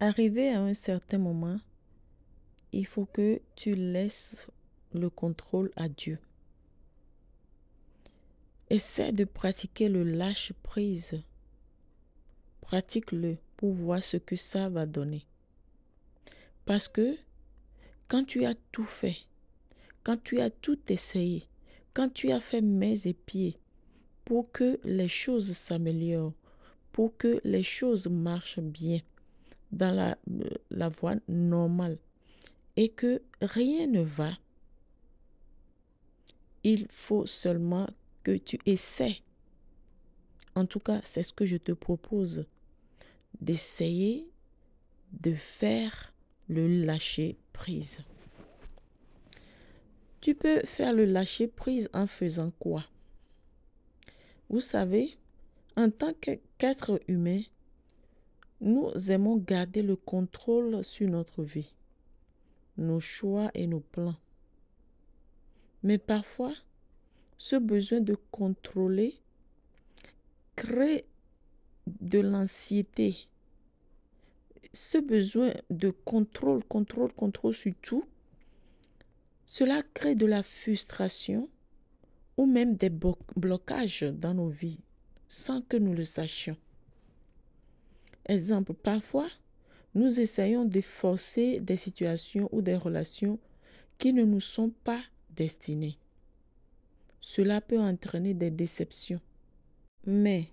Arrivé à un certain moment, il faut que tu laisses le contrôle à Dieu. Essaie de pratiquer le lâche-prise. Pratique-le pour voir ce que ça va donner. Parce que quand tu as tout fait, quand tu as tout essayé, quand tu as fait mains et pieds pour que les choses s'améliorent, pour que les choses marchent bien dans la voie normale et que rien ne va, il faut seulement que tu essaies. En tout cas, c'est ce que je te propose, d'essayer de faire le lâcher prise. Tu peux faire le lâcher prise en faisant quoi? Vous savez, en tant qu'être humain, nous aimons garder le contrôle sur notre vie, nos choix et nos plans. Mais parfois, ce besoin de contrôler crée de l'anxiété. Ce besoin de contrôle sur tout, cela crée de la frustration ou même des blocages dans nos vies sans que nous le sachions. Exemple, parfois, nous essayons de forcer des situations ou des relations qui ne nous sont pas destinées. Cela peut entraîner des déceptions. Mais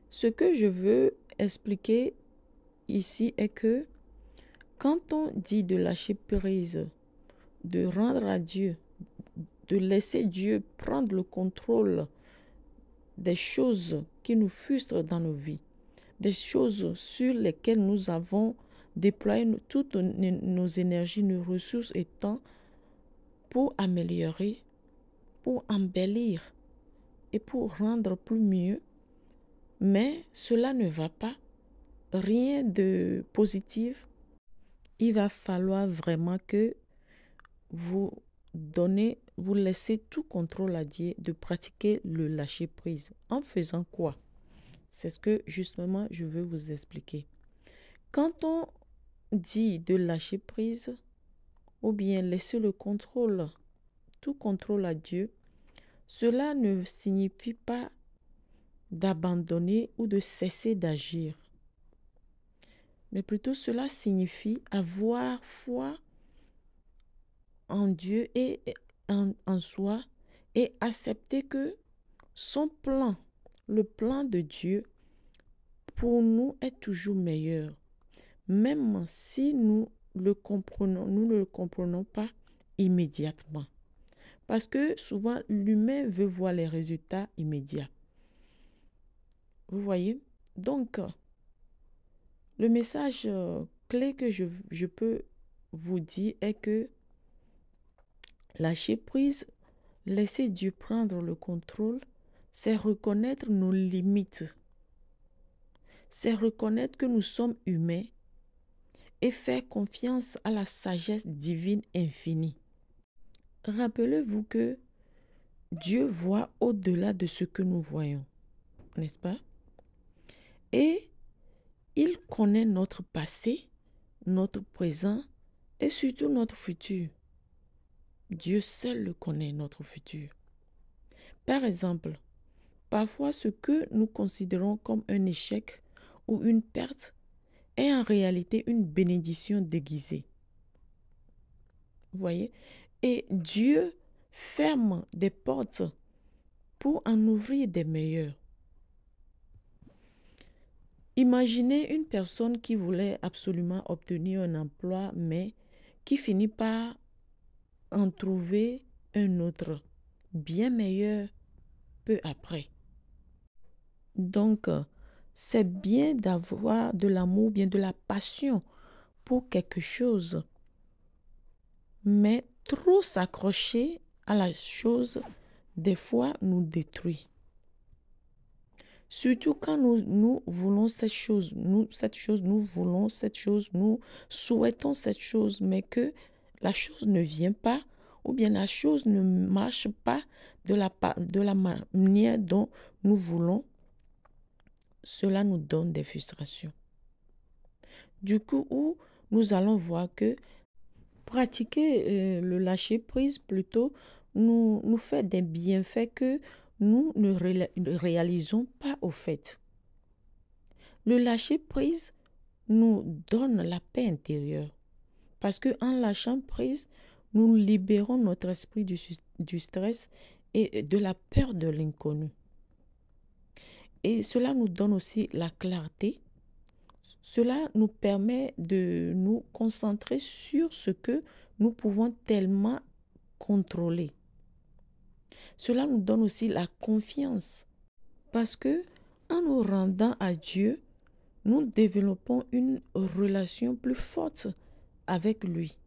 ce que je veux expliquer ici est que quand on dit de lâcher prise, de rendre à Dieu, de laisser Dieu prendre le contrôle des choses qui nous frustrent dans nos vies, des choses sur lesquelles nous avons déployé toutes nos énergies, nos ressources et temps pour améliorer, pour embellir et pour rendre plus mieux, mais cela ne va pas, rien de positif. Il va falloir vraiment que vous laissez tout contrôle à Dieu, de pratiquer le lâcher prise. En faisant quoi? C'est ce que justement je veux vous expliquer. Quand on dit de lâcher prise ou bien laisser le contrôle, tout contrôle à Dieu, cela ne signifie pas d'abandonner ou de cesser d'agir. Mais plutôt cela signifie avoir foi en Dieu et en soi et accepter que son plan, le plan de Dieu pour nous est toujours meilleur. Même si nous ne le comprenons pas immédiatement. Parce que souvent, l'humain veut voir les résultats immédiats. Vous voyez? Donc, le message clé que je peux vous dire est que lâcher prise, laisser Dieu prendre le contrôle, c'est reconnaître nos limites. C'est reconnaître que nous sommes humains et faire confiance à la sagesse divine infinie. Rappelez-vous que Dieu voit au-delà de ce que nous voyons, n'est-ce pas? Et il connaît notre passé, notre présent et surtout notre futur. Dieu seul le connaît, notre futur. Par exemple, parfois ce que nous considérons comme un échec ou une perte est en réalité une bénédiction déguisée. Vous voyez? Et Dieu ferme des portes pour en ouvrir des meilleures. Imaginez une personne qui voulait absolument obtenir un emploi, mais qui finit par en trouver un autre, bien meilleur, peu après. Donc, c'est bien d'avoir de l'amour, bien de la passion pour quelque chose, mais trop s'accrocher à la chose, des fois, nous détruit. Surtout quand nous voulons cette chose, nous voulons cette chose, nous souhaitons cette chose, mais que la chose ne vient pas, ou bien la chose ne marche pas de la manière dont nous voulons, cela nous donne des frustrations. Du coup, où nous allons voir que pratiquer le lâcher-prise plutôt nous fait des bienfaits que nous ne réalisons pas au fait. Le lâcher-prise nous donne la paix intérieure parce qu'en lâchant prise, nous libérons notre esprit du stress et de la peur de l'inconnu. Et cela nous donne aussi la clarté. Cela nous permet de nous concentrer sur ce que nous pouvons tellement contrôler. Cela nous donne aussi la confiance parce que en nous rendant à Dieu, nous développons une relation plus forte avec lui.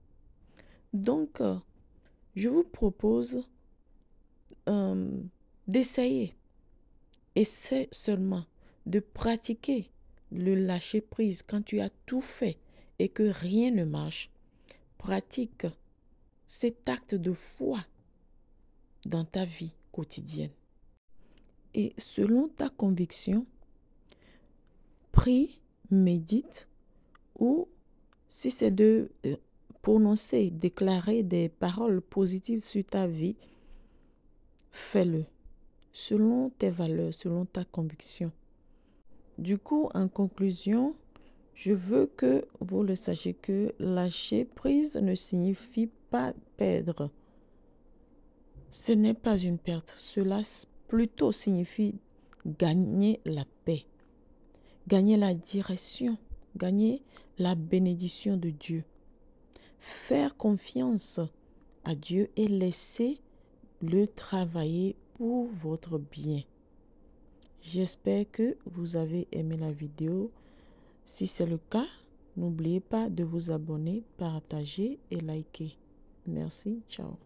Donc, je vous propose d'essayer, et c'est seulement de pratiquer le lâcher prise quand tu as tout fait et que rien ne marche. Pratique cet acte de foi dans ta vie quotidienne. Et selon ta conviction, prie, médite, ou si c'est de prononcer, déclarer des paroles positives sur ta vie, fais-le selon tes valeurs, selon ta conviction. Du coup, en conclusion, je veux que vous le sachiez que lâcher prise ne signifie pas perdre. Ce n'est pas une perte, cela plutôt signifie gagner la paix, gagner la direction, gagner la bénédiction de Dieu. Faire confiance à Dieu et laisser le travailler pour votre bien. J'espère que vous avez aimé la vidéo. Si c'est le cas, n'oubliez pas de vous abonner, partager et liker. Merci, ciao.